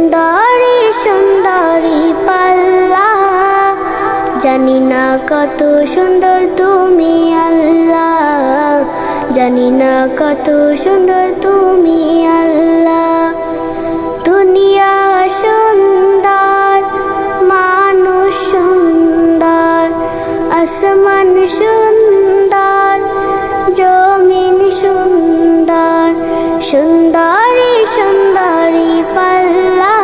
সুন্দরী সুন্দরী পাল্লা, জানি না কত সুন্দর তুমি আল্লাহ, জানি না কত সুন্দর তুমি আল্লাহ। দুনিয়া সুন্দর, মানুষ সুন্দর, আসমান সুন্দর, জমিন সুন্দর, সুন্দরী সুন্দরী পাল্লা,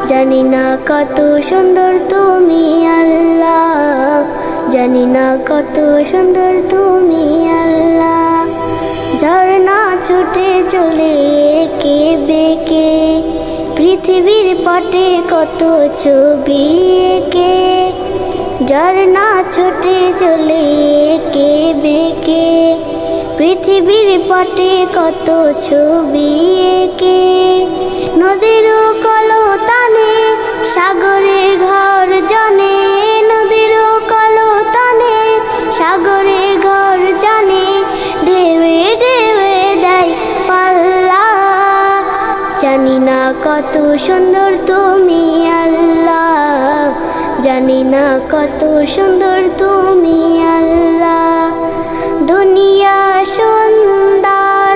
জানি না কত সুন্দর তুমি আল্লাহ, জানি না কত সুন্দর তুমি আল্লাহ। ঝর্ণা ছুটে চলে এঁকে বেঁকে, পৃথিবীর পটে কত ছবি এঁকে। ঝর্ণা ছুটে চলে এঁকে বেঁকে, পৃথিবীর পটে কত ছবি এঁকে। নদীর কলতানে সাগরের ঘর জানে, নদীর কলতানে সাগরের ঘর জানে, ঢেউে ঢেউে দেয় পাল্লা, জানি না কত সুন্দর তুমি আল্লাহ, জানি না কত সুন্দর তুমি আল্লাহ। দুনিয়া সুন্দর,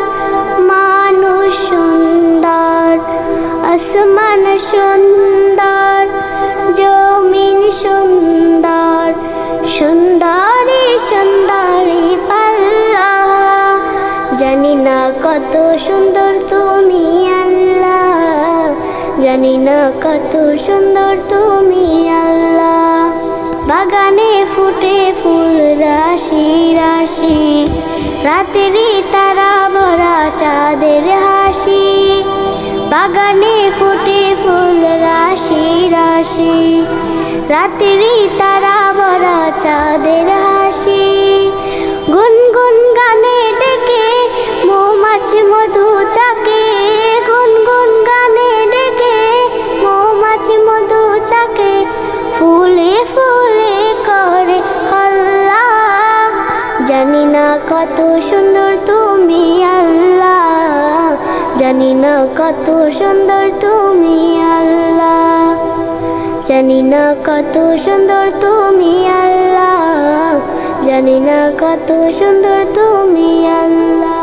মানুষ সুন্দর, আসমান সুন্দর, জমিন সুন্দর, সুন্দরী সুন্দরী পাল্লা, জানি না কত সুন্দর তুমি আল্লাহ, জানি না কত সুন্দর তুমি আল্লাহ। বাগানে ফুটে ফুল রাশি রাশি, রাতেরই তারা ভরা চাঁদের হাসি। বাগানে ফুটে ফুল রাশি রাশি, রাতেরই তারা ভরা চাঁদের হাসি। গুনগুন গানে ডেকে মৌমাছি মধু চাকে, গুনগুন গানে ডেকে মৌমাছি মধু চাকে, ফুলে ফুলে করে হল্লা, জানি না কত সুন্দর তুমি আল্লাহ, জানি না কত সুন্দর তুমি আল্লাহ, জানি না কত সুন্দর তুমি আল্লাহ, জানি না কত সুন্দর তুমি আল্লাহ।